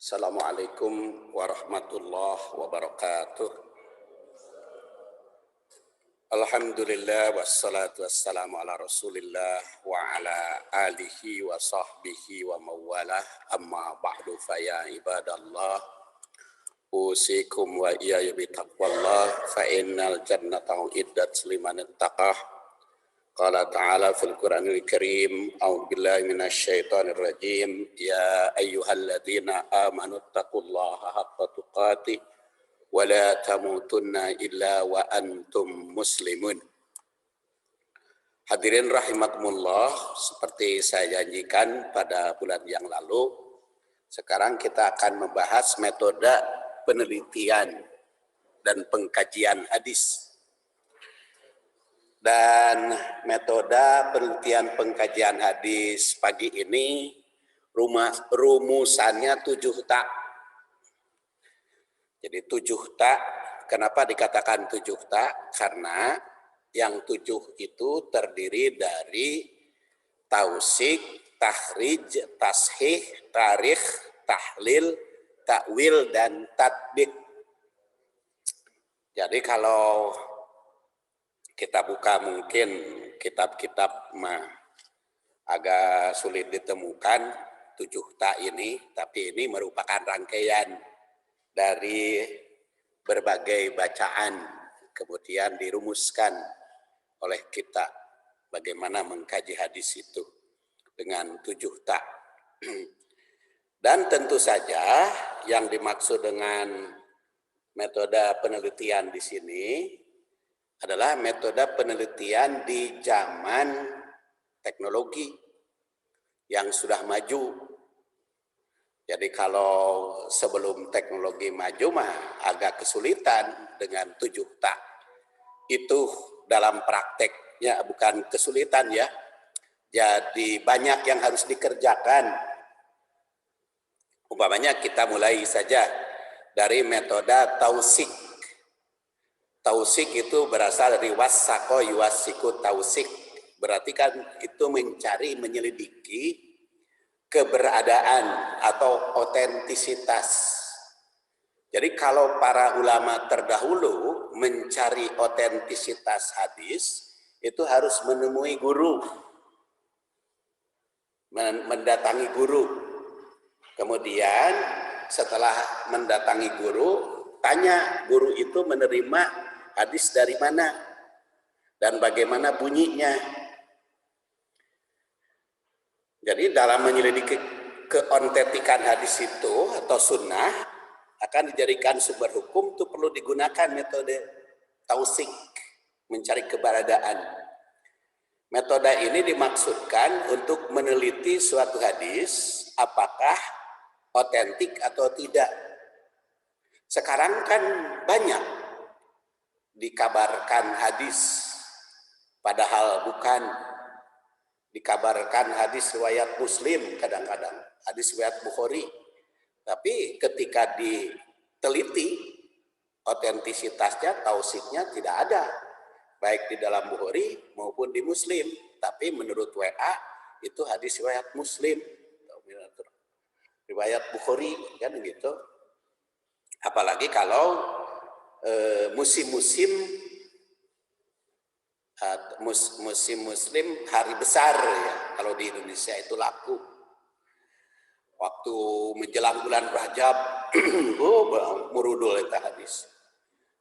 Assalamualaikum warahmatullahi wabarakatuh. Alhamdulillah wassalatu wassalamu ala rasulillah wa ala alihi wa sahbihi wa mawalah amma ba'du faya ibadallah usikum wa iyaya bitaqwallah fa innal jannata iddat liman ittaqah. Qala ta'ala fil Qur'anil Karim, a'udzu billahi minasy syaithanir rajim, ya ayyuhalladzina amanu taqullaha haqqa tuqatih wa la tamutunna illa wa antum muslimun. Hadirin rahimakumullah, seperti saya janjikan pada bulan yang lalu, sekarang kita akan membahas metode penelitian dan pengkajian hadis. Dan metode penelitian pengkajian hadis pagi ini rumusannya 7 tak. Jadi 7 tak, kenapa dikatakan 7 tak? Karena yang 7 itu terdiri dari tausik, tahrij, tashih, tarikh, tahlil, takwil, dan tatbik. Jadi kalau kita buka mungkin kitab-kitab agak sulit ditemukan 7 tak ini, tapi ini merupakan rangkaian dari berbagai bacaan, kemudian dirumuskan oleh kita bagaimana mengkaji hadis itu dengan 7 tak. Dan tentu saja yang dimaksud dengan metode penelitian di sini adalah metode penelitian di zaman teknologi yang sudah maju. Jadi kalau sebelum teknologi maju mah agak kesulitan dengan 7 tak. Itu dalam prakteknya bukan kesulitan ya. Jadi banyak yang harus dikerjakan. Umpamanya kita mulai saja dari metode tausik. Tausik itu berasal dari wasako yuwasiku tausik. Berarti kan itu mencari, menyelidiki keberadaan atau otentisitas. Jadi kalau para ulama terdahulu mencari otentisitas hadis, itu harus menemui guru, mendatangi guru. Kemudian setelah mendatangi guru, tanya guru itu menerima hadis dari mana dan bagaimana bunyinya. Jadi dalam menyelidiki keontentikan hadis itu atau sunnah akan dijadikan sumber hukum, itu perlu digunakan metode tausik, mencari keberadaan. Metode ini dimaksudkan untuk meneliti suatu hadis apakah otentik atau tidak. Sekarang kan banyak dikabarkan hadis, padahal bukan. Dikabarkan hadis riwayat Muslim kadang-kadang, hadis riwayat Bukhari. Tapi ketika diteliti, otentisitasnya, tausiknya tidak ada. Baik di dalam Bukhari maupun di Muslim. Tapi menurut WA, itu hadis riwayat Muslim. Riwayat Bukhari, kan gitu. Apalagi kalau musim-musim muslim hari besar ya, kalau di Indonesia itu laku. Waktu menjelang bulan Rajab, murudul itu hadis.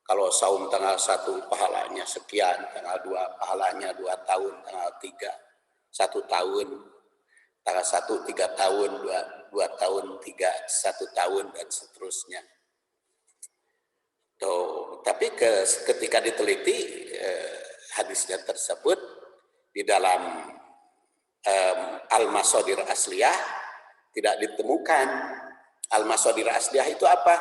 Kalau saum tanggal 1 pahalanya sekian, tanggal 2 pahalanya 2 tahun, tanggal 3 1 tahun, tanggal 1 3 tahun, 2 tahun, 3 1 tahun, dan seterusnya. Tapi ketika diteliti hadisnya tersebut di dalam al-masadir asliyah tidak ditemukan. Al-masadir asliyah itu apa?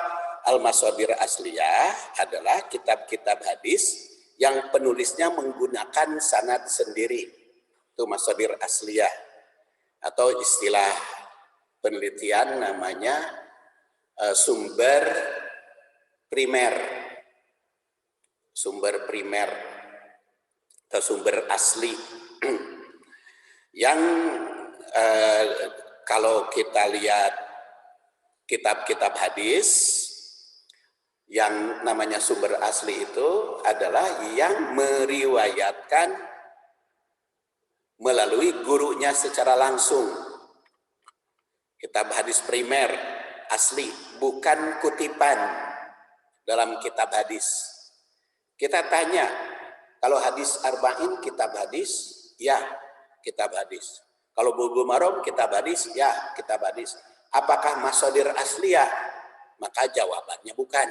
Al-masadir asliyah adalah kitab-kitab hadis yang penulisnya menggunakan sanad sendiri. Itu masadir asliyah. Atau istilah penelitian namanya sumber primer. Sumber primer atau sumber asli yang kalau kita lihat kitab-kitab hadis yang namanya sumber asli itu adalah yang meriwayatkan melalui gurunya secara langsung. Kitab hadis primer asli, bukan kutipan dalam kitab hadis. Kita tanya, kalau hadis arba'in kitab hadis, ya kitab hadis. Kalau Bulughul Maram kitab hadis, ya kitab hadis. Apakah masadir asliyah? Maka jawabannya bukan.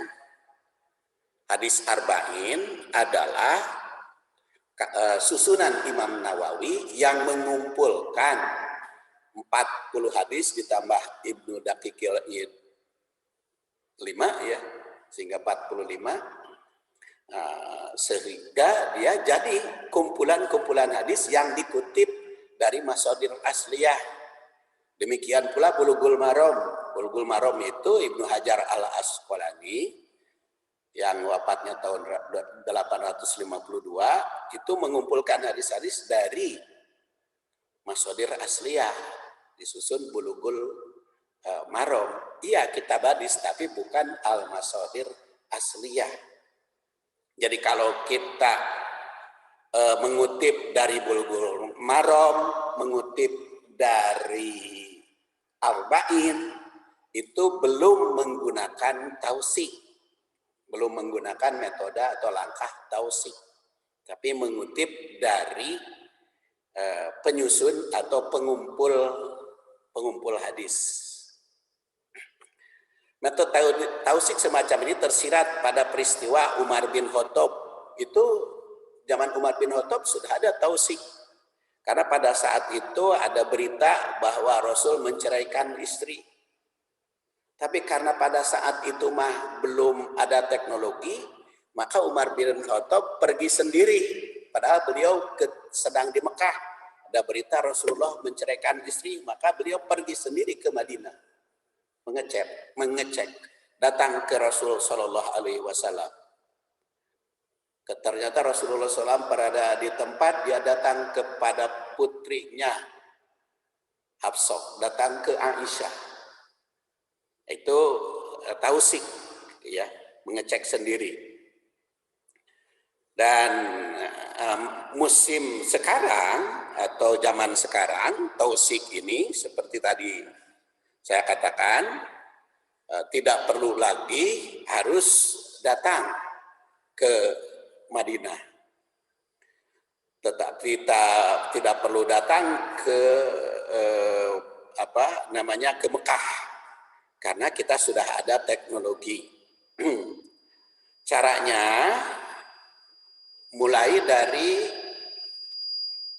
Hadis arba'in adalah susunan Imam Nawawi yang mengumpulkan 40 hadis ditambah Ibnu Daqiqil Id 5 ya, sehingga 45. Sehingga dia jadi kumpulan-kumpulan hadis yang dikutip dari masadir asliyah. Demikian pula Bulughul Maram. Bulughul Maram itu Ibnu Hajar al-Asqalani yang wafatnya tahun 852 itu mengumpulkan hadis-hadis dari masadir asliyah, disusun Bulughul Maram. Iya kitab hadis tapi bukan al-masadir asliyah. Jadi kalau kita mengutip dari Bulughul Maram, mengutip dari Arba'in, itu belum menggunakan tausik, belum menggunakan metode atau langkah tausik, tapi mengutip dari penyusun atau pengumpul hadis. Metode tausik semacam ini tersirat pada peristiwa Umar bin Khattab. Itu zaman Umar bin Khattab sudah ada tausik. Karena pada saat itu ada berita bahwa Rasul menceraikan istri. Tapi karena pada saat itu belum ada teknologi, maka Umar bin Khattab pergi sendiri. Padahal beliau sedang di Mekah. Ada berita Rasulullah menceraikan istri, maka beliau pergi sendiri ke Madinah. Mengecek, datang ke Rasul Shallallahu Alaihi Wasallam. Ternyata Rasulullah SAW berada di tempat, dia datang kepada putrinya Hafsah, datang ke Aisyah. Itu tausik, ya, mengecek sendiri. Dan musim sekarang atau zaman sekarang, tausik ini seperti tadi saya katakan, tidak perlu lagi harus datang ke Madinah. Tetapi tidak perlu datang ke ke Mekah, karena kita sudah ada teknologi. Caranya mulai dari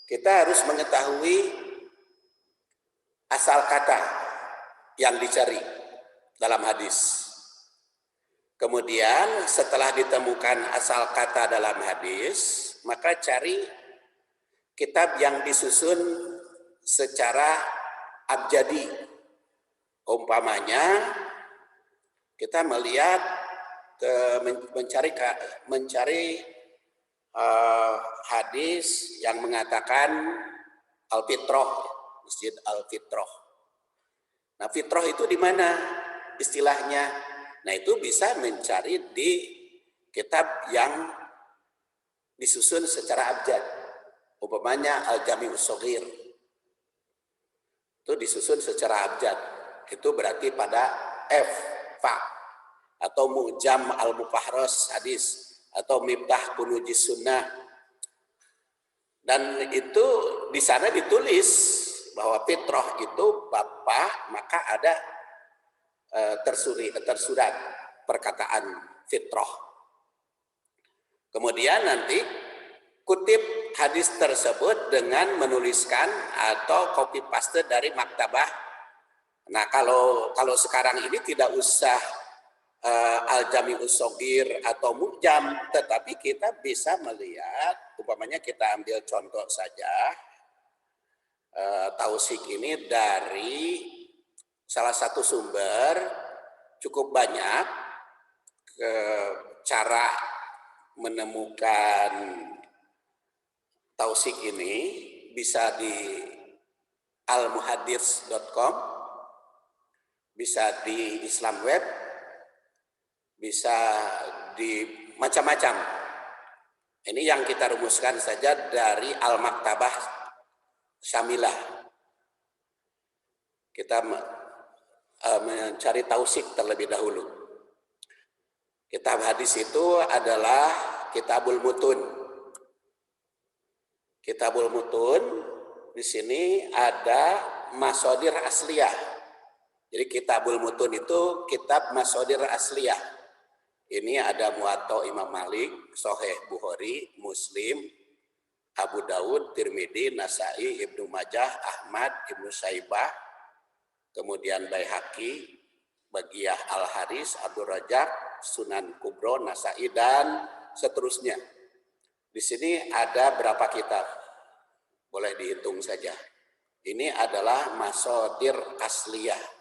kita harus mengetahui asal kata yang dicari dalam hadis. Kemudian setelah ditemukan asal kata dalam hadis, maka cari kitab yang disusun secara abjadi. Umpamanya kita melihat mencari hadis yang mengatakan Al-Fitrah, Masjid Al-Fitrah. Nah, fitrah itu di mana istilahnya? Nah, itu bisa mencari di kitab yang disusun secara abjad. Umpamanya Al-Jami'us Shaghir. Itu disusun secara abjad. Itu berarti pada Fa atau Mu'jam Al-Mufahras hadis atau Miftah Kunuzis Sunnah. Dan itu di sana ditulis bahwa fitrah itu bapak, maka ada tersurat perkataan fitrah. Kemudian nanti kutip hadis tersebut dengan menuliskan atau copy paste dari maktabah. Nah, kalau sekarang ini tidak usah Al-Jami'us Shaghir atau Mu'jam, tetapi kita bisa melihat, umpamanya kita ambil contoh saja, tausik ini dari salah satu sumber, cukup banyak cara menemukan tausik ini, bisa di almuhadits.com, bisa di Islam Web, bisa di macam-macam. Ini yang kita rumuskan saja dari Al-Maktabah Syamilah. Kita mencari tausik terlebih dahulu. Kitab hadis itu adalah Kitabul Mutun. Kitabul Mutun di sini ada masodir asliyah. Jadi Kitabul Mutun itu kitab masodir asliyah. Ini ada Muwatta Imam Malik, Sahih Bukhari, Muslim, Abu Dawud, Tirmidzi, Nasai, Ibnu Majah, Ahmad, Ibnu Saibah, kemudian Baihaqi, Bagiyah Al-Haris, Abdul Rajak, Sunan Kubro, Nasai, dan seterusnya. Di sini ada berapa kitab? Boleh dihitung saja. Ini adalah masodir asliyah.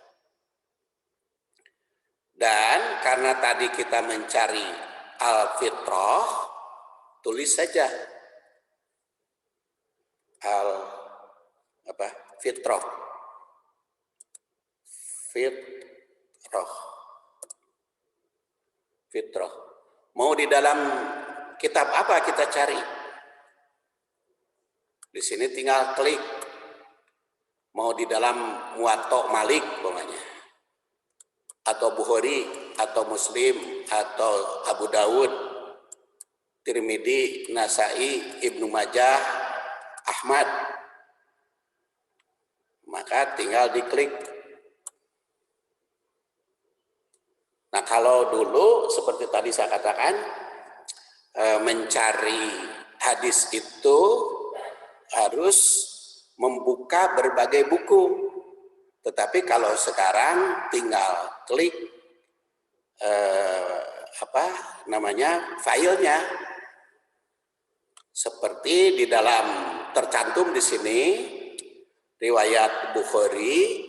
Dan karena tadi kita mencari al-fitrah, tulis saja fitrah. Fitrah. Mau di dalam kitab apa kita cari? Di sini tinggal klik. Mau di dalam Muwatta Malik pokoknya, atau Bukhari, atau Muslim, atau Abu Dawud, Tirmidzi, Nasai, Ibnu Majah, Ahmad, maka tinggal diklik. Nah, kalau dulu seperti tadi saya katakan, mencari hadis itu harus membuka berbagai buku. Tetapi kalau sekarang tinggal klik filenya, seperti di dalam tercantum di sini riwayat Bukhari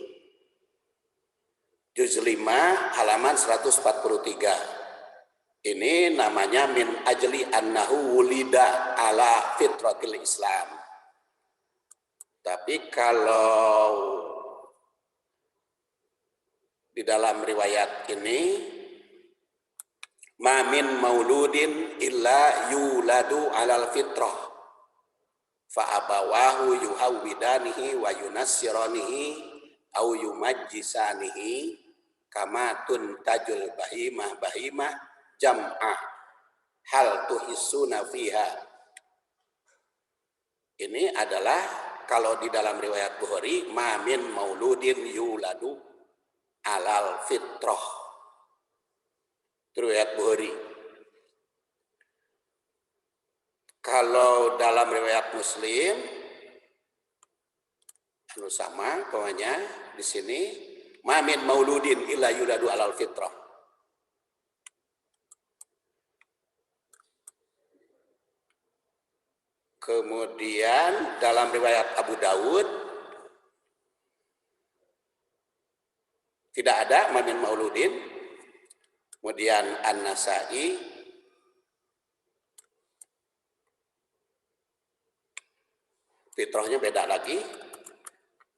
juz 5 halaman 143. Ini namanya min ajli annahu wulida ala fitratil Islam. Tapi kalau di dalam riwayat ini, ma min mauludin illa yuladu alal fitrah fa abawahu yuhawwidanihi wa yunassiranihi au yumajjisanihi kama tuntajul bahimah jam'ah hal tuhissuna fiha. Ini adalah kalau di dalam riwayat Bukhari, ma min mauludin yuladu alal fitrah. Itu riwayat Bukhari. Kalau dalam riwayat Muslim, sama pokoknya di sini, ma min mauludin illa yuladu alal fitrah. Kemudian dalam riwayat Abu Dawud tidak ada ma min mauludin. Kemudian An-Nasai fitrahnya beda lagi.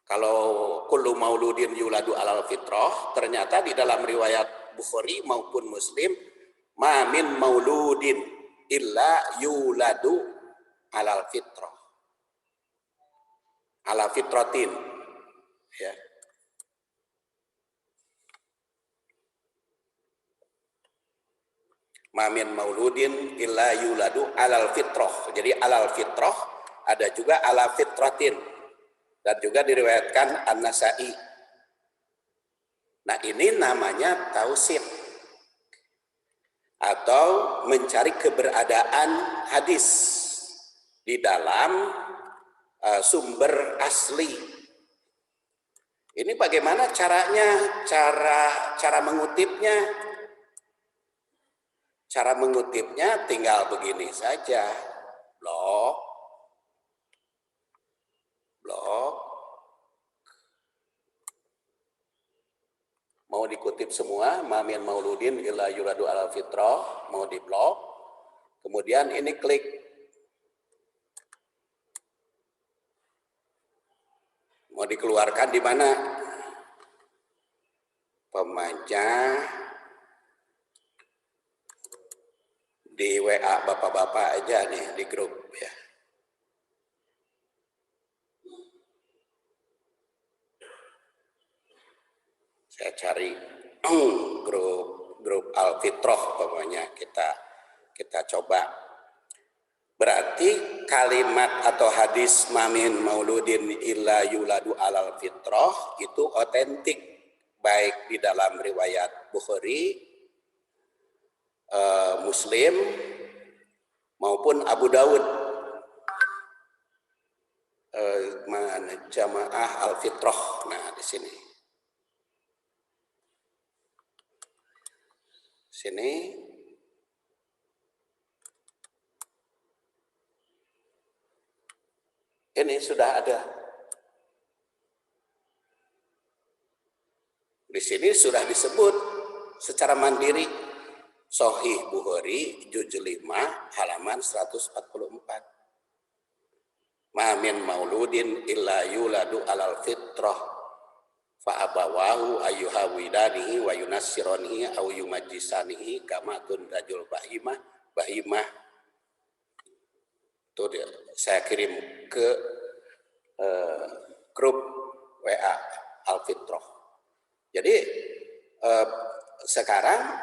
Kalau kullu mauludin yuladu alal fitrah, ternyata di dalam riwayat Bukhari maupun Muslim, ma min mauludin illa yuladu alal fitrah, ala fitratin, ya. Ma min mauludin illa yuladu alal fitrah. Jadi alal fitrah ada juga ala fitratin, dan juga diriwayatkan An-Nasai. Nah, ini namanya tausik atau mencari keberadaan hadis di dalam sumber asli. Ini bagaimana caranya? Cara mengutipnya? Cara mengutipnya tinggal begini saja. Blok. Mau dikutip semua, ma min mauludin illa yuladu alal fitrah, mau di blok. Kemudian ini klik. Mau dikeluarkan di mana? Pemanya di WA bapak-bapak aja nih di grup ya. Saya cari grup Al-Fitrah pokoknya kita coba. Berarti kalimat atau hadis mamin mauludin illa yuladu alal fitrah itu otentik, baik di dalam riwayat Bukhari, Muslim maupun Abu Daud. Mana jamaah Al-Fitrah. Nah, di sini. Ini sudah ada. Di sini sudah disebut secara mandiri Sahih Bukhari juz 5 halaman 144. Ma min mauludin illa yuladu alal fitrah fa abawahu ayyuhawidanihi wa yunassiranihi aw yumajjisanihi kama tundajul bahimah. Itu dia, saya kirim ke grup WA Al-Fitrah. Jadi sekarang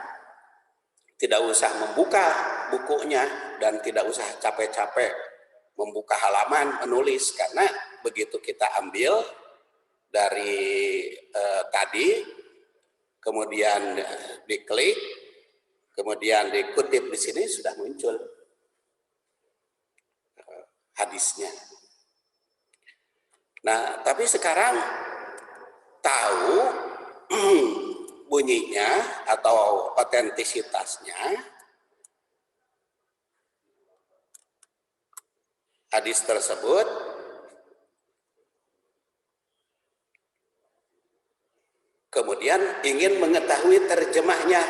tidak usah membuka bukunya dan tidak usah capek-capek membuka halaman menulis, karena begitu kita ambil dari tadi, kemudian diklik, kemudian dikutip di sini sudah muncul hadisnya. Nah, tapi sekarang tahu bunyinya atau otentisitasnya hadis tersebut, kemudian ingin mengetahui terjemahnya.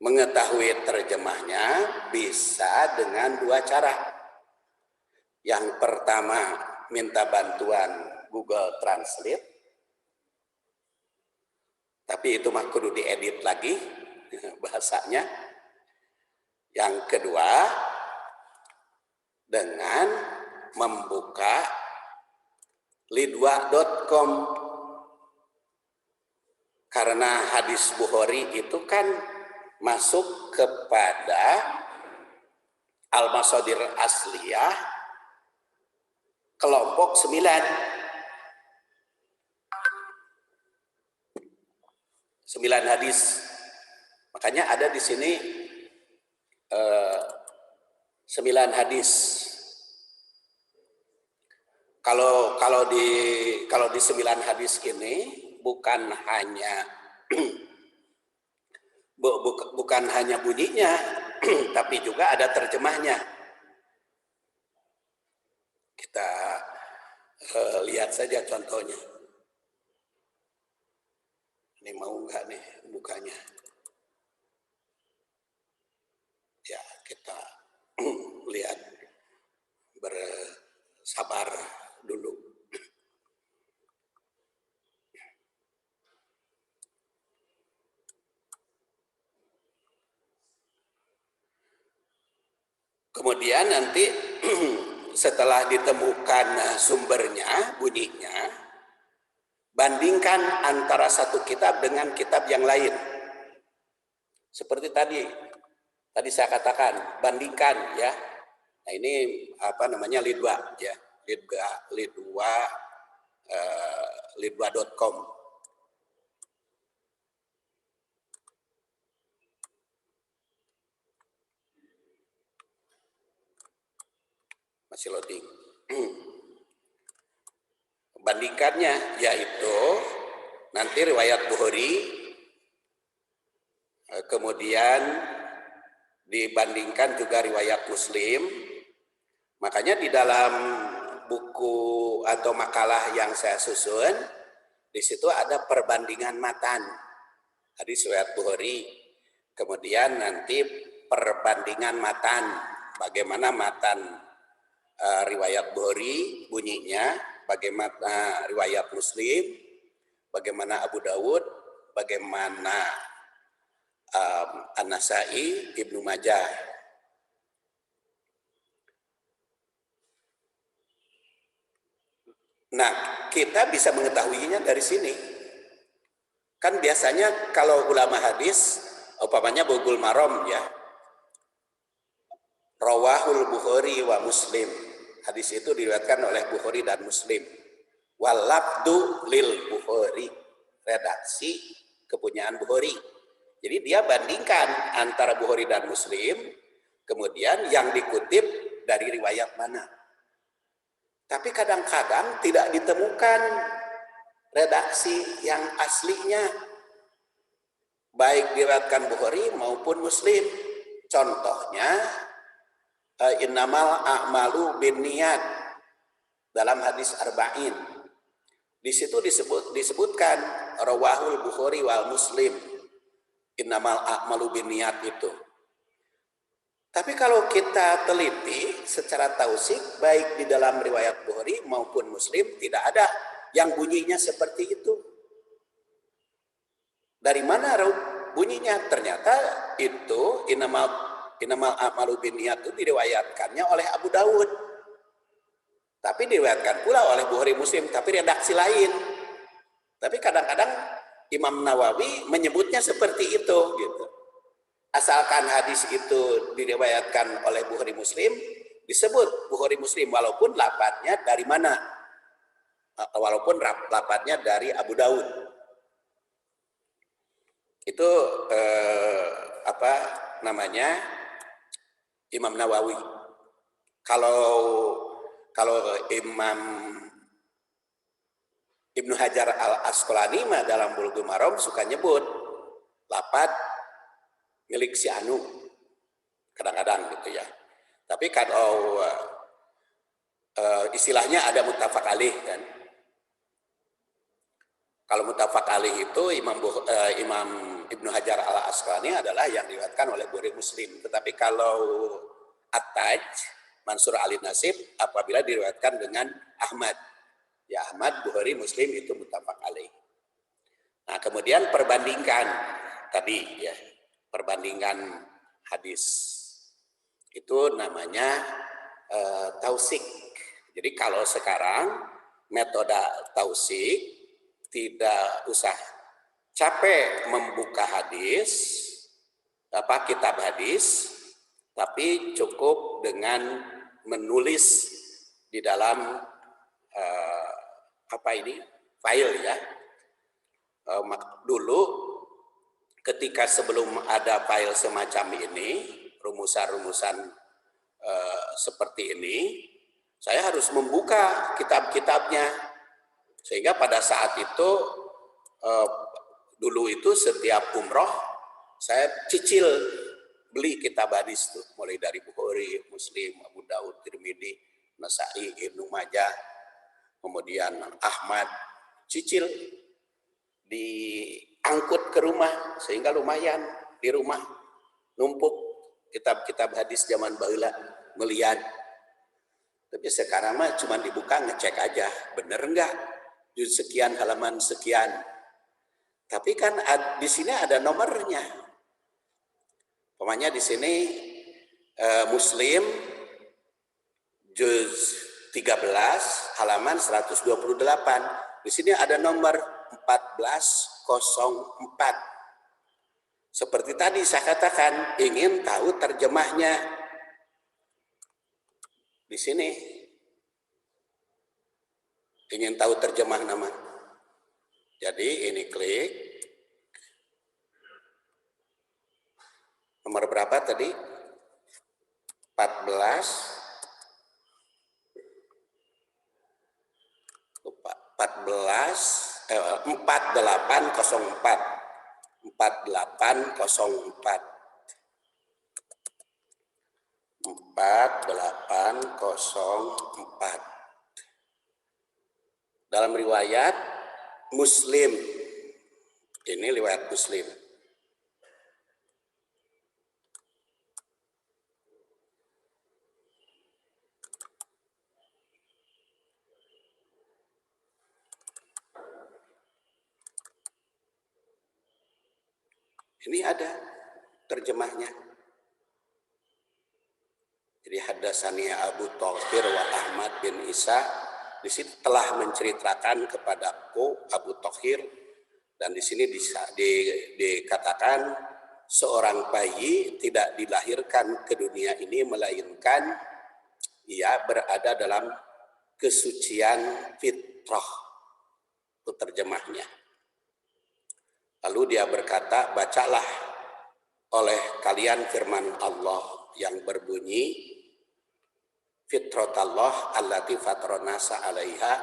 Mengetahui terjemahnya bisa dengan dua cara. Yang pertama, minta bantuan Google Translate, tapi itu mah kudu diedit lagi bahasanya. Yang kedua, dengan membuka lidwa.com, karena hadis Bukhari itu kan masuk kepada al-masadir asliyah kelompok 9. 9 hadis. Makanya ada di sini 9 hadis. Kalau di 9 hadis ini bukan hanya bunyinya, tapi juga ada terjemahnya. Kita lihat saja contohnya. Ini mau nggak nih bukanya? Ya, kita lihat, bersabar dulu. Kemudian nanti setelah ditemukan sumbernya, bunyinya, bandingkan antara satu kitab dengan kitab yang lain. Seperti tadi saya katakan, bandingkan ya. Nah, ini apa namanya, lidwa ya, lidwa.com. Masih loading. Bandingkannya yaitu nanti riwayat Bukhari, kemudian dibandingkan juga riwayat Muslim. Makanya di dalam buku atau makalah yang saya susun, di situ ada perbandingan matan hadis riwayat Bukhari, kemudian nanti perbandingan matan, bagaimana matan riwayat Bukhari bunyinya, bagaimana riwayat Muslim, bagaimana Abu Dawud, bagaimana An-Nasai, Ibnu Majah. Nah, kita bisa mengetahuinya dari sini. Kan biasanya kalau ulama hadis, umpamanya Bulughul Maram ya, Rawahul Bukhari wa Muslim. Hadis itu diriwayatkan oleh Bukhari dan Muslim. Walabdu lil Bukhari. Redaksi kepunyaan Bukhari. Jadi dia bandingkan antara Bukhari dan Muslim, kemudian yang dikutip dari riwayat mana. Tapi kadang-kadang tidak ditemukan redaksi yang aslinya, baik diriwayatkan Bukhari maupun Muslim. Contohnya, innamal a'malu binniyat dalam hadis arba'in. Di situ disebutkan rawahul Bukhari wal Muslim. Innamal a'malu binniyat itu. Tapi kalau kita teliti secara tausik, baik di dalam riwayat Bukhari maupun Muslim, tidak ada yang bunyinya seperti itu. Dari mana bunyinya? Ternyata itu innamal a'malu binniyat itu diriwayatkannya oleh Abu Dawud. Tapi diriwayatkan pula oleh Bukhari Muslim, tapi redaksi lain. Tapi kadang-kadang Imam Nawawi menyebutnya seperti itu gitu. Asalkan hadis itu diriwayatkan oleh Bukhari Muslim, disebut Bukhari Muslim walaupun lafadznya dari mana? Walaupun lafadznya dari Abu Dawud. Itu apa namanya? Imam Nawawi. Kalau Imam Ibnu Hajar Al-Asqalani dalam Bulughul Maram suka nyebut lafadz milik si Anu, kadang-kadang gitu ya. Tapi kalau istilahnya ada muttafaq alaih kan. Kalau muttafaq alaih itu Imam Ibnu Hajar Al-Asqalani adalah yang diriwayatkan oleh Bukhari Muslim. Tetapi kalau At-Taj, Mansur Al-Nasib apabila diriwayatkan dengan Ahmad. Ya Ahmad, Bukhari, Muslim itu muttafaq alaih. Nah, kemudian perbandingkan tadi ya. Perbandingan hadis itu namanya tausik. Jadi kalau sekarang metode tausik tidak usah capek membuka hadis, kitab hadis, tapi cukup dengan menulis di dalam file ya. Dulu ketika sebelum ada file semacam ini, rumusan-rumusan seperti ini, saya harus membuka kitab-kitabnya. Sehingga pada saat itu, dulu itu setiap umroh, saya cicil beli kitab hadis tuh, mulai dari Bukhari, Muslim, Abu Dawud, Tirmidzi, Nasai, Ibnu Majah, kemudian Ahmad, cicil diangkut ke rumah, sehingga lumayan di rumah numpuk kitab-kitab hadis zaman baheula melihat. Tapi sekarang mah cuma dibuka ngecek aja, bener enggak juz sekian halaman sekian. Tapi kan di sini ada nomornya. Pokoknya di sini Muslim juz 13 halaman 128. Di sini ada nomor 1404. Seperti tadi saya katakan, ingin tahu terjemahnya. Di sini ingin tahu terjemah nama. Jadi ini klik. Nomor berapa tadi? 14 4804. Dalam riwayat Muslim. Ini riwayat Muslim. Ini ada terjemahnya. Jadi haddatsani Abu Thaqir wa Ahmad bin Isa, di sini telah menceritakan kepadaku Abu Thaqir, dan di sini dikatakan seorang bayi tidak dilahirkan ke dunia ini melainkan ia berada dalam kesucian fitrah. Itu terjemahnya. Lalu dia berkata, bacalah oleh kalian firman Allah yang berbunyi, fitratallah allati fatronasa alaiha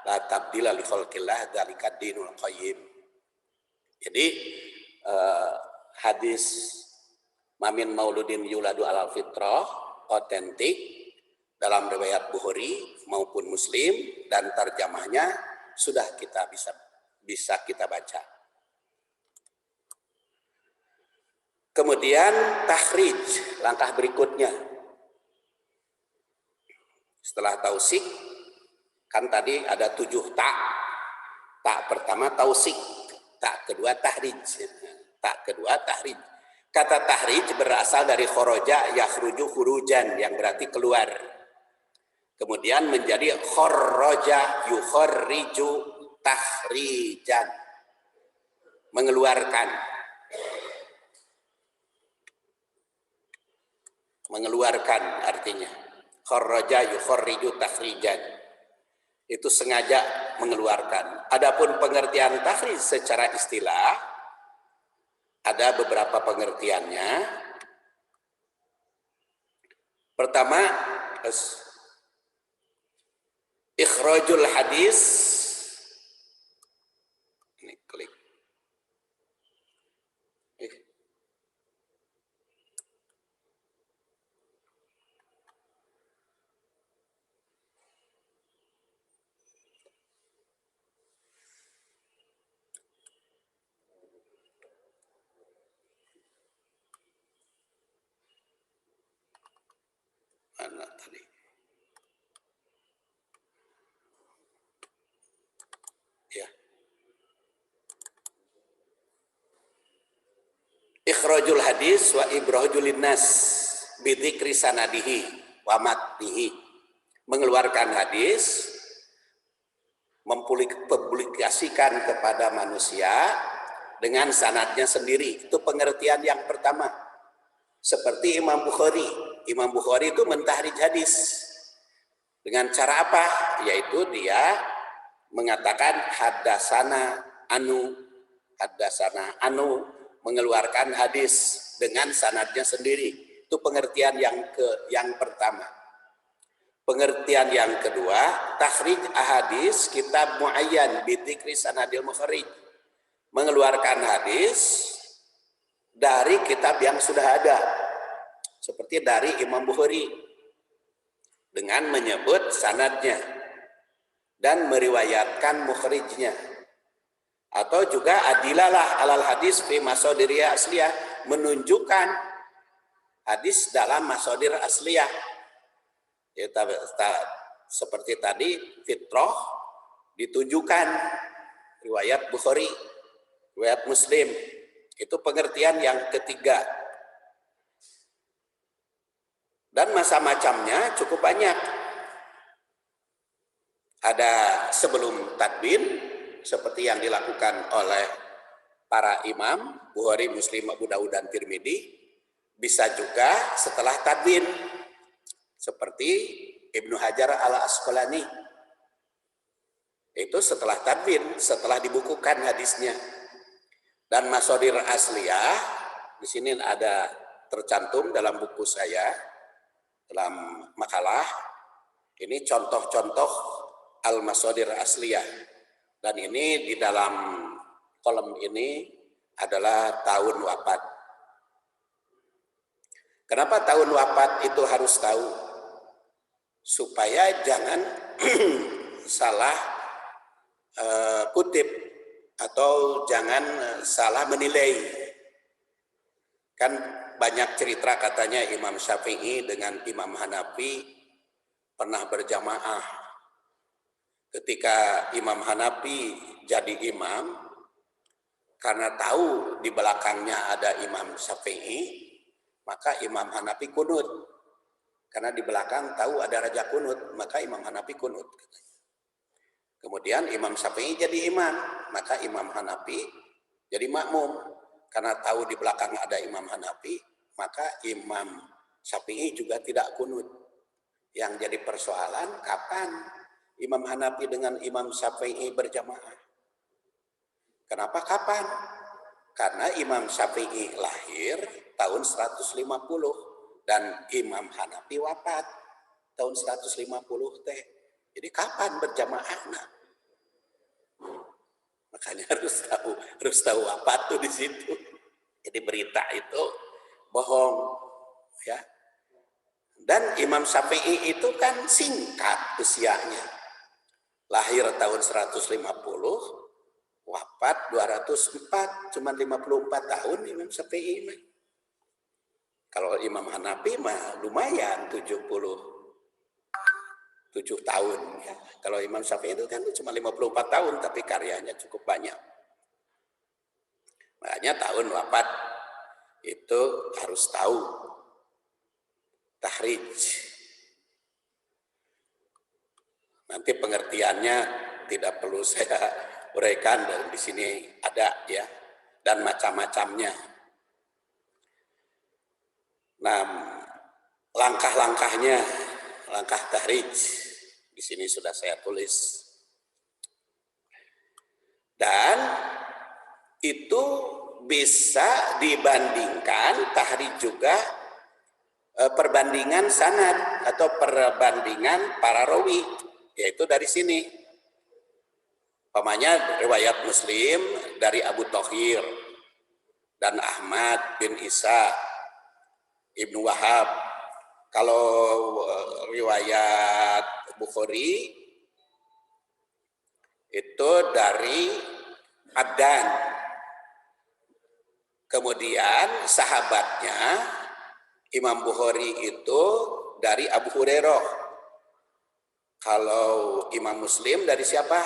la tabdila li khalqillah dzalika dinul qayyim. Jadi hadis mamin mauludin yuladu alal fitrah otentik dalam riwayat Bukhari maupun Muslim, dan terjemahnya sudah kita bisa kita baca. Kemudian takhrij, langkah berikutnya. Setelah tausik, kan tadi ada 7 tak. Tak pertama tausik, tak kedua tahrij. Tak kedua tahrij. Kata tahrij berasal dari khoroja yakhruju khurujan, yang berarti keluar. Kemudian menjadi khorroja yukhorriju tahrijan, mengeluarkan. Mengeluarkan artinya. Khorroja yukhorriju tahrijan. Itu sengaja mengeluarkan. Adapun pengertian tahrij secara istilah, ada beberapa pengertiannya. Pertama, ikhrajul hadis. Ini klik. Mana tadi? Ya. Ikhrajul hadis wa ibrahujul linnas bidzikri sanadihi wa matnihi. Mengeluarkan hadis, mempublikasikan kepada manusia dengan sanadnya sendiri. Itu pengertian yang pertama. Seperti Imam Bukhari. Imam Bukhari itu mentahrij hadis. Dengan cara apa? Yaitu dia mengatakan haddasana anu, mengeluarkan hadis dengan sanadnya sendiri. Itu pengertian yang pertama. Pengertian yang kedua, takhrij ahadis kitab muayyan bidzikri sanadil mukharrij. Mengeluarkan hadis dari kitab yang sudah ada. Seperti dari Imam Bukhari, dengan menyebut sanadnya dan meriwayatkan mukhrijnya. Atau juga adilalah alal hadis fi masadiriyah asliyah, menunjukkan hadis dalam masadir asliyah. Ya, seperti tadi fitrah ditunjukkan riwayat Bukhari, riwayat Muslim. Itu pengertian yang ketiga. Dan macam-macamnya cukup banyak. Ada sebelum tadwin, seperti yang dilakukan oleh para imam, Bukhari, Muslim, Abu Dawud, dan Tirmidzi. Bisa juga setelah tadwin, seperti Ibnu Hajar al-Asqalani. Itu setelah tadwin, setelah dibukukan hadisnya. Dan masadir asliyah, di sini ada tercantum dalam buku saya, dalam makalah. Ini contoh-contoh al-masadir asliyah. Dan ini di dalam kolom ini adalah tahun wafat. Kenapa tahun wafat itu harus tahu? Supaya jangan salah kutip atau jangan salah menilai. Kan banyak cerita katanya Imam Syafi'i dengan Imam Hanafi pernah berjamaah. Ketika Imam Hanafi jadi imam, Karena tahu di belakangnya ada Imam Syafi'i, maka Imam Hanafi kunut. Karena di belakang tahu ada raja kunut, maka Imam Hanafi kunut. Kemudian Imam Syafi'i jadi imam, maka Imam Hanafi jadi makmum. Karena tahu di belakang ada Imam Hanafi, maka Imam Syafi'i juga tidak kunut. Yang jadi persoalan, kapan Imam Hanafi dengan Imam Syafi'i berjamaah? Kenapa kapan? Karena Imam Syafi'i lahir tahun 150 dan Imam Hanafi wafat tahun 150 teh. Jadi kapan berjamaahnya? Makanya harus tahu apa tuh di situ. Jadi berita itu bohong, ya. Dan Imam Syafi'i itu kan singkat usianya. Lahir tahun 150, wafat 204, cuma 54 tahun Imam Syafi'i. Kalau Imam Hanafi mah lumayan 77 tahun. Ya. Kalau Imam Syafi'i itu kan cuma 54 tahun, tapi karyanya cukup banyak. Makanya tahun wafat itu harus tahu. Tahrij. Nanti pengertiannya tidak perlu saya uraikan, dan di sini ada ya, dan macam-macamnya. Nah, langkah-langkahnya, langkah tahrij di sini sudah saya tulis. Dan itu bisa dibandingkan tahrij juga perbandingan sanad atau perbandingan para rawi, yaitu dari sini. Pamannya riwayat Muslim dari Abu Thohir dan Ahmad bin Isa Ibnu Wahab. Kalau riwayat Bukhari itu dari Abdan. Kemudian sahabatnya Imam Bukhari itu dari Abu Hurairah. Kalau Imam Muslim dari siapa?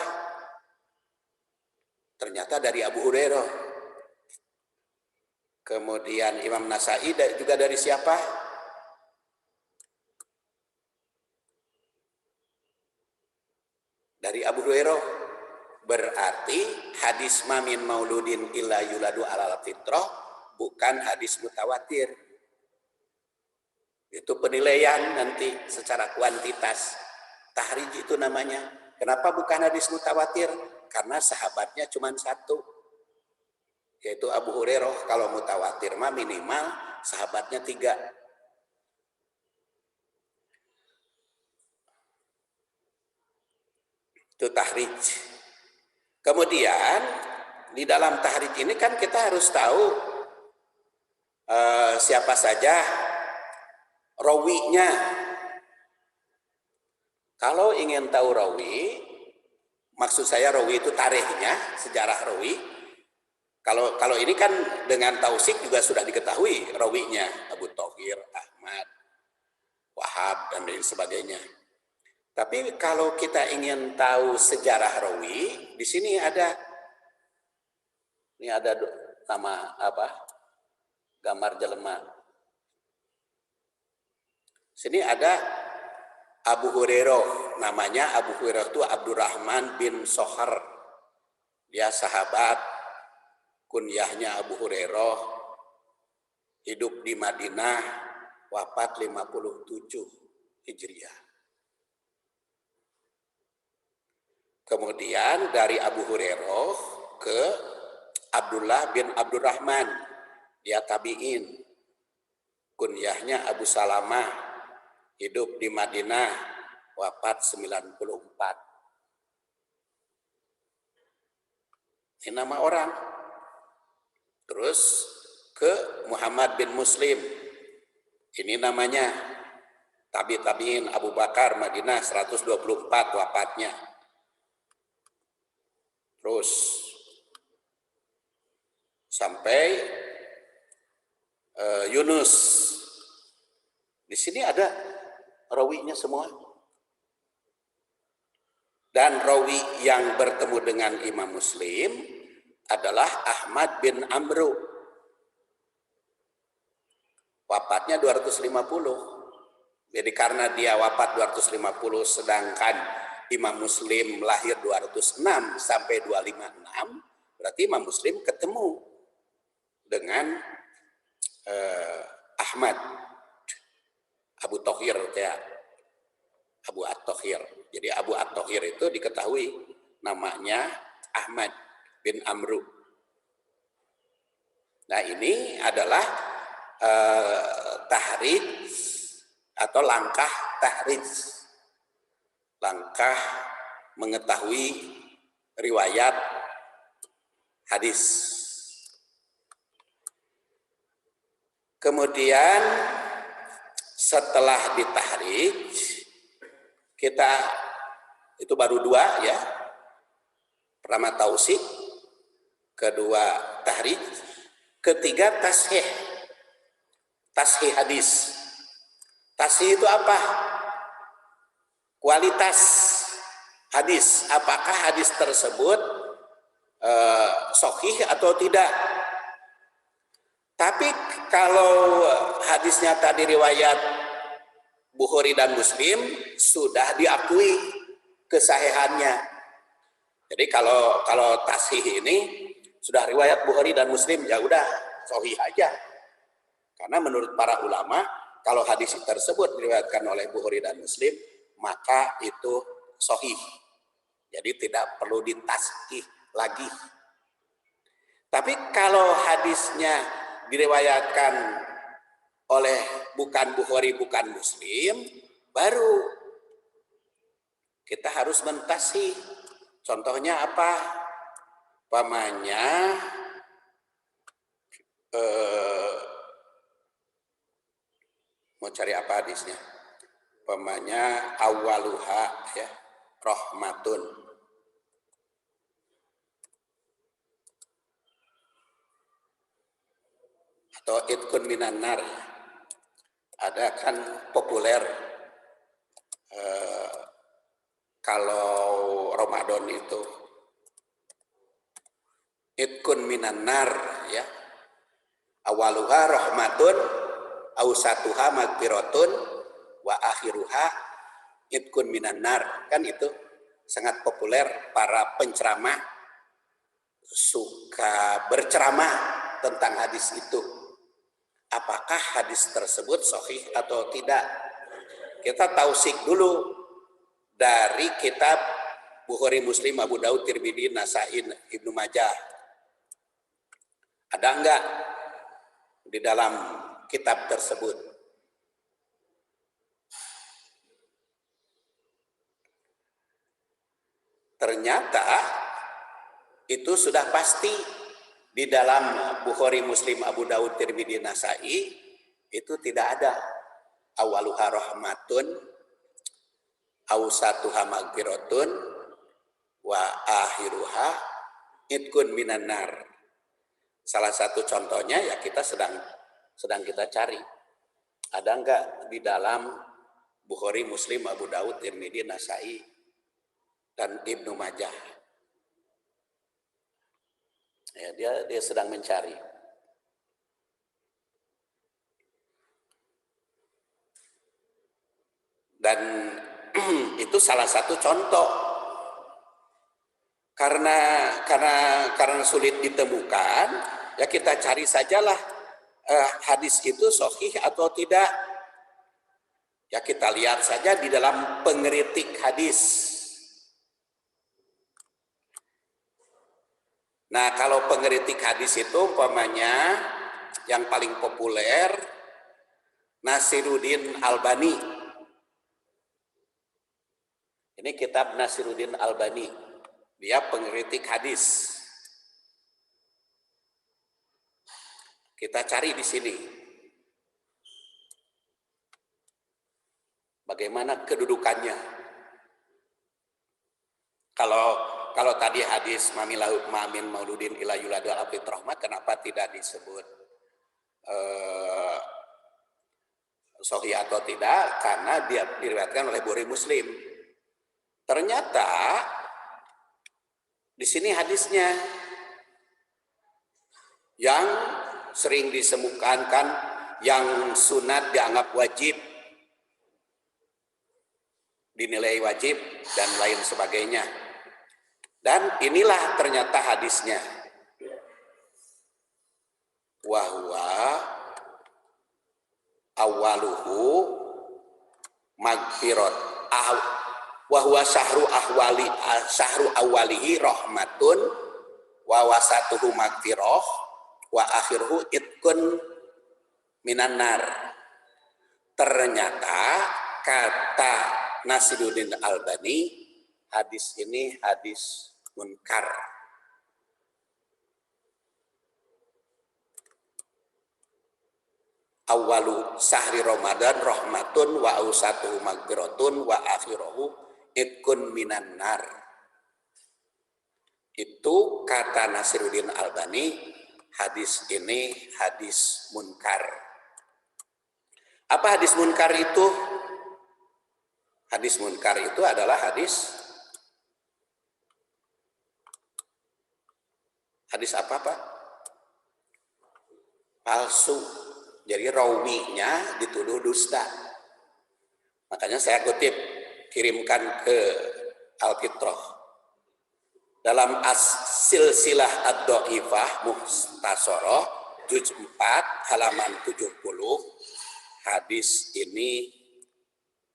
Ternyata dari Abu Hurairah. Kemudian Imam Nasai juga dari siapa? Dari Abu Hurairah. Berarti hadis mamin mauludin illa yuladu alal fitrah bukan hadis mutawatir. Itu penilaian nanti secara kuantitas. Tahrij itu namanya. Kenapa bukan hadis mutawatir? Karena sahabatnya cuma satu, yaitu Abu Hurairah. Kalau mutawatir mah minimal sahabatnya 3. Itu tahrij. Kemudian di dalam tahrij ini kan kita harus tahu siapa saja rawinya. Kalau ingin tahu rawi, maksud saya rawi itu tarikhnya, sejarah rawi. Kalau ini kan dengan tausik juga sudah diketahui rawinya, Abu Thohir, Ahmad, Wahab dan lain sebagainya. Tapi kalau kita ingin tahu sejarah rawi, di sini ada, ini ada nama apa? Gambar jelema. Sini ada Abu Hurairah, namanya Abu Hurairah itu Abdurrahman bin Sohar. Dia sahabat, kunyahnya Abu Hurairah, hidup di Madinah, wafat 57 Hijriah. Kemudian dari Abu Hurairah ke Abdullah bin Abdurrahman, dia tabi'in, kunyahnya Abu Salamah, hidup di Madinah, wafat 94. Ini nama orang. Terus ke Muhammad bin Muslim, ini namanya tabi'in Abu Bakar, Madinah 124 wafatnya. Terus sampai Yunus. Di sini ada rawinya semua. Dan rawi yang bertemu dengan Imam Muslim adalah Ahmad bin Amru. Wafatnya 250. Jadi karena dia wafat 250 sedangkan Imam Muslim lahir 206 sampai 256, berarti Imam Muslim ketemu dengan Ahmad Abu Thohir ya. Abu At-Thohir. Jadi Abu At-Thohir itu diketahui namanya Ahmad bin Amru. Nah ini adalah tahrij atau langkah tahrij, langkah mengetahui riwayat hadis. Kemudian setelah ditahrij, kita itu baru dua ya. Pertama tausik, kedua tahrij, ketiga tashih. Tashih hadis. Tashih itu apa? Kualitas hadis. Apakah hadis tersebut sahih atau tidak? Tapi kalau hadisnya tadi riwayat Bukhari dan Muslim sudah diakui kesahihannya. Jadi kalau tashih ini sudah riwayat Bukhari dan Muslim ya udah sahih aja. Karena menurut para ulama kalau hadis tersebut diriwayatkan oleh Bukhari dan Muslim maka itu sahih. Jadi tidak perlu ditashih lagi. Tapi kalau hadisnya diriwayatkan oleh bukan Bukhari, bukan Muslim, baru kita harus mentashih. Contohnya apa? Pamannya mau cari apa hadisnya? Pamannya awaluha ya, rahmatun. Atau itkun minan nar. Ada kan populer kalau Ramadan itu itkun minan nar ya. Awaluha rahmatun, ausatuha magfiratun, wa akhiruha itkun minan nar. Kan itu sangat populer, para penceramah suka berceramah tentang hadis itu. Apakah hadis tersebut sahih atau tidak? Kita tausik dulu dari kitab Bukhari, Muslim, Abu Daud, Tirmidzi, Nasai, Ibnu Majah. Ada enggak di dalam kitab tersebut? Ternyata itu sudah pasti di dalam Bukhari, Muslim, Abu Daud, Tirmidzi, Nasai itu tidak ada awaluha rahmatun, ausatuha magfiratun, wa akhiruha itkun minan nar. Salah satu contohnya ya kita sedang kita cari. Ada enggak di dalam Bukhari, Muslim, Abu Daud, Tirmidzi, Nasai dan Ibnu Majah? Ya, dia sedang mencari. Dan itu salah satu contoh. Karena sulit ditemukan, ya kita cari sajalah hadis itu sahih atau tidak. Ya kita lihat saja di dalam pengeritik hadis. Nah, kalau pengeritik hadis itu umpamanya yang paling populer Nasiruddin Albani. Ini kitab Nasiruddin Albani. Dia pengeritik hadis. Kita cari di sini. Bagaimana kedudukannya? Kalau tadi hadis Mamin Mauludin ila yuladul abid rahmat, kenapa tidak disebut sahih atau tidak? Karena dia diriwayatkan oleh Bukhari, Muslim. Ternyata di sini hadisnya yang sering disemukankan, yang sunat dianggap wajib, dinilai wajib, dan lain sebagainya. Dan inilah ternyata hadisnya. Wahwa awaluhu magfirat wahwa syahru awalihi rahmatun wa wasatuhu magfirah wa akhiruhu itkun minan nar. Ternyata kata Nasiruddin Albani, hadis ini hadis munkar. Awalu sahri Ramadan rahmatun wa ausatuhu magfiratun wa akhiruhu itkun minan nar. Itu kata Nasiruddin Albani, hadis ini hadis munkar. Apa hadis munkar itu? Hadis munkar itu adalah hadis apa Pak? Palsu. Jadi rawinya dituduh dusta. Makanya saya kutip, kirimkan ke Al-Fitrah. Dalam As-Silsilah Ad-Dhaifah Mukhtasarah juz 4 halaman 70, hadis ini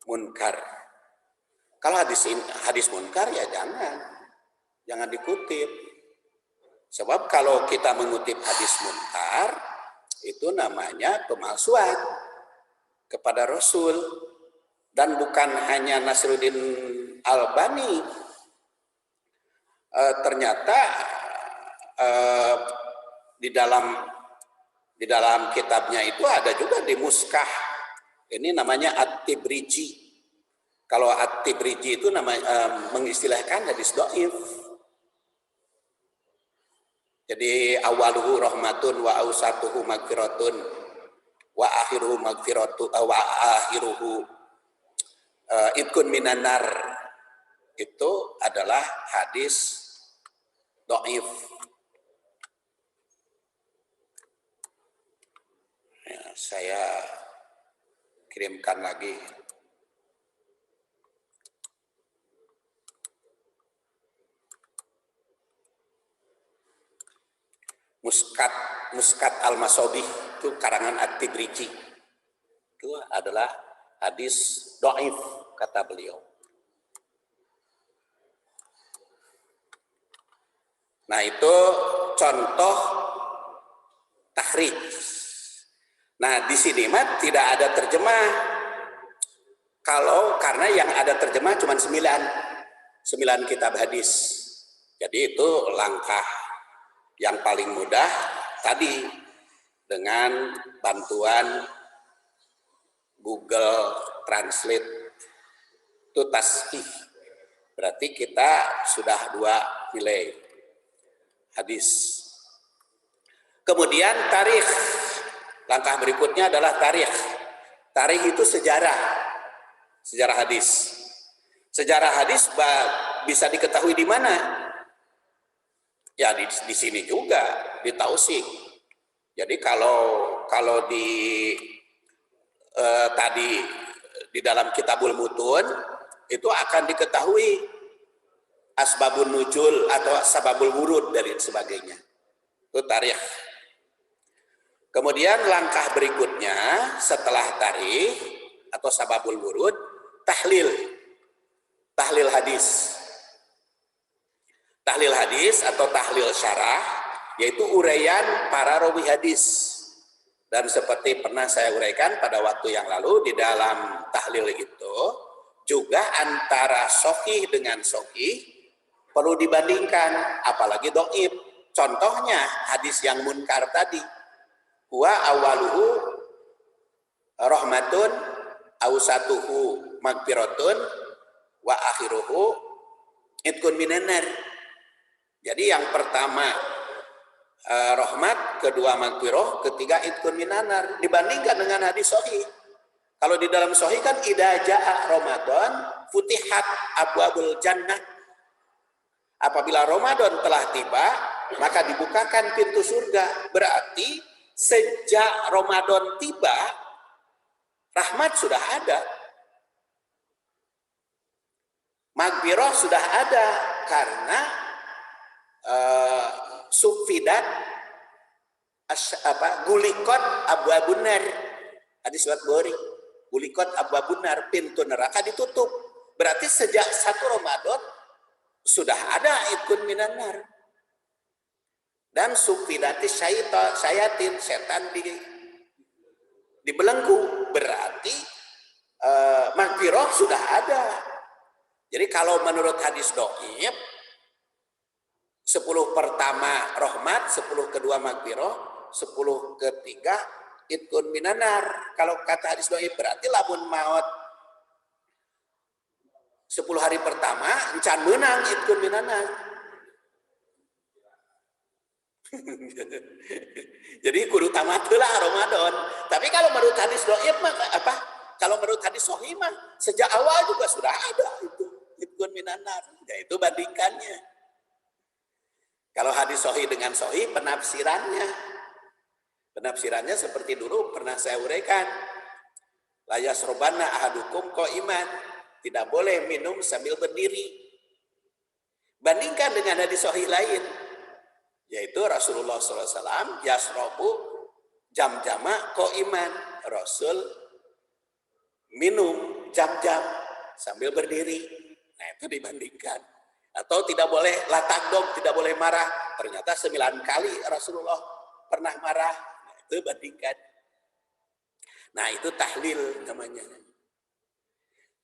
munkar. Kalau hadis munkar ya jangan dikutip. Sebab kalau kita mengutip hadis munkar, itu namanya pemalsuan kepada Rasul. Dan bukan hanya Nasiruddin Albani, ternyata di dalam kitabnya itu ada juga di Muskah. Ini namanya At-Tibriji. Kalau At-Tibriji itu mengistilahkan hadis dhaif. Jadi awaluhu rahmatun wa ausatuhu magfiratun wa akhiruhu magfiratu wa akhiruhu itkun minan nar. Itu adalah hadis dhaif. Ya, saya kirimkan lagi. Muskat Al-Masobih itu karangan At-Tibriji. Itu adalah hadis dhaif kata beliau. Nah, itu contoh takhrij. Nah, di sini mah tidak ada terjemah. Karena yang ada terjemah cuma 9 kitab hadis. Jadi itu langkah yang paling mudah tadi dengan bantuan Google Translate itu tasbih. Berarti kita sudah 2 nilai hadis. Kemudian tarikh. Langkah berikutnya adalah tarikh. Tarikh itu sejarah hadis. Sejarah hadis bisa diketahui di mana? Ya di sini juga, di tausik. Jadi kalau tadi di dalam Kitabul Mutun itu akan diketahui asbabun nuzul atau sababul wurud dan sebagainya. Itu tarikh. Kemudian langkah berikutnya setelah tarikh atau sababul wurud, tahlil hadis. Tahlil hadis atau tahlil syarah, yaitu uraian para rawi hadis. Dan seperti pernah saya uraikan pada waktu yang lalu, di dalam tahlil itu juga antara sahih dengan sahih perlu dibandingkan, apalagi dhaif. Contohnya hadis yang munkar tadi, wa awaluhu rahmatun ausatuhu magfiratun wa akhiruhu itkun minan nar. Jadi yang pertama rahmat, kedua magfirah, ketiga itkun minan nar. Dibandingkan dengan hadis sahih. Kalau di dalam sahih kan idza jaa Ramadan futihat abwabul jannah. Apabila Ramadan telah tiba, maka dibukakan pintu surga. Berarti sejak Ramadan tiba, rahmat sudah ada, maghfirah sudah ada, karena sufidat gulikot abwabun nar, hadis riwayat Bukhari, gulikot abwabun nar, pintu neraka ditutup. Berarti sejak 1 Ramadan sudah ada ikun minan nar. Dan sufidati syayatin, setan dibelenggu. Berarti maghfirah sudah ada. Jadi kalau menurut hadis dhaif, 10 pertama rahmat, 10 kedua maghfirah, 10 ketiga itkun minanar. Kalau kata hadis dhaif berarti lamun maut 10 hari pertama encan menang itkun minanar. Jadi kudu tamat heula Ramadan. Tapi kalau menurut hadis dhaif mah kalau menurut hadis sahih mah sejak awal juga sudah ada itu itkun minanar. Ya itu bandingkannya. Kalau hadis sahih dengan sahih penafsirannya. Penafsirannya seperti dulu pernah saya uraikan. La yasrobanna ahadukum qaiman. Tidak boleh minum sambil berdiri. Bandingkan dengan hadis sahih lain, yaitu Rasulullah SAW yasrobu jam-jama qaiman. Rasul minum jam-jam sambil berdiri. Nah itu dibandingkan. Atau tidak boleh latakdom, tidak boleh marah. Ternyata 9 kali Rasulullah pernah marah. Nah, itu bandingkan. Nah itu tahlil namanya.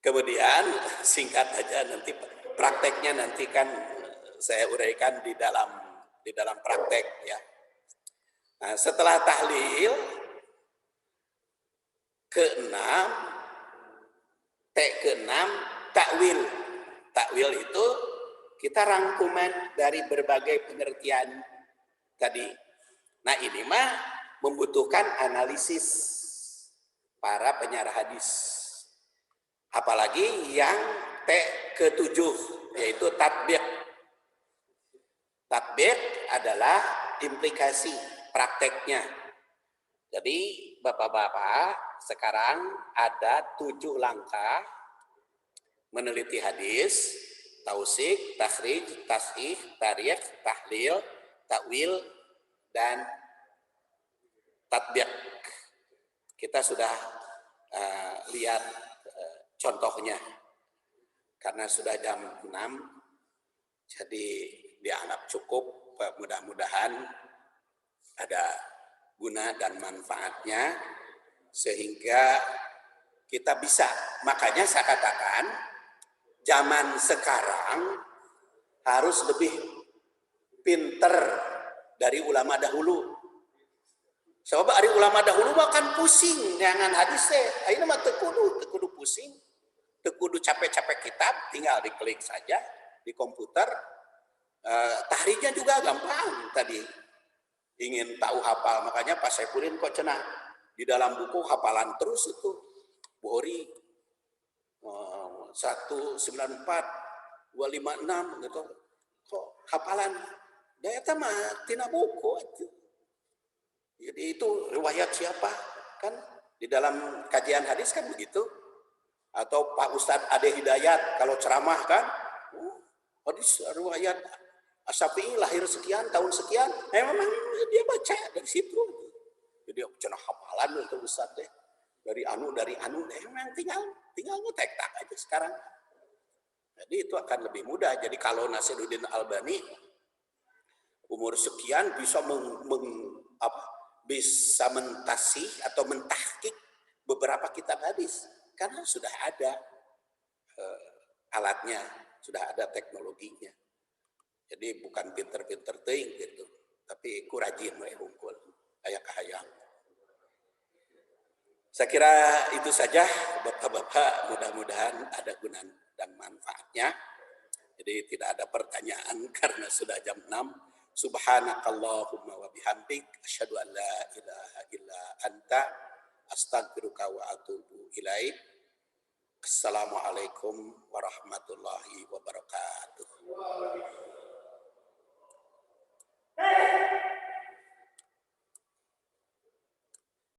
Kemudian singkat aja, nanti prakteknya nanti kan saya uraikan di dalam praktek ya. Nah, setelah tahlil ke-6, ke-6 takwil. Takwil itu kita rangkuman dari berbagai pengertian tadi. Nah ini mah membutuhkan analisis para penyarah hadis. Apalagi yang ke-7 yaitu tatbiq. Tatbiq adalah implikasi prakteknya. Jadi bapak-bapak sekarang ada 7 langkah meneliti hadis: tausik, takhrij, tashih, tarikh, tahlil, takwil, dan tatbiq. Kita sudah lihat contohnya. Karena sudah jam 6, jadi dianggap cukup. Mudah-mudahan ada guna dan manfaatnya sehingga kita bisa. Makanya saya katakan zaman sekarang harus lebih pinter dari ulama dahulu. Sebab ari ulama dahulu makan pusing dengan hadis teh. Ayeuna mah teu kudu pusing. Teu kudu capek-capek kitab, tinggal diklik saja di komputer. Tahrijnya juga gampang tadi. Ingin tahu hafal, makanya Pak Saipudin kok cenah di dalam buku hafalan terus itu. Bukhari 194 256 gitu. Kok hafalan? Daya mah tina buku itu. Jadi itu riwayat siapa? Kan di dalam kajian hadis kan begitu. Atau Pak Ustadz Ade Hidayat kalau ceramah kan, hadis riwayat Asyafi'i lahir sekian, tahun sekian. Memang dia baca dari situ. Jadi cenah hafalan itu Ustadz deh. Dari anu memang tinggal ngetek tak aja sekarang. Jadi itu akan lebih mudah. Jadi kalau Nasiruddin Albani umur sekian bisa bisa mentasih atau mentahkik beberapa kitab hadis karena sudah ada alatnya, sudah ada teknologinya. Jadi bukan pinter-pinter teuing gitu, tapi ku rajin we hungkul aya kahayang. Saya kira itu saja Bapak-bapak, mudah-mudahan ada guna dan manfaatnya. Jadi tidak ada pertanyaan karena sudah jam 6. Subhanakallahumma wa bihamdik asyhadu an la ilaha illa anta astaghfiruka wa atubu ilaik. Assalamualaikum warahmatullahi wabarakatuh.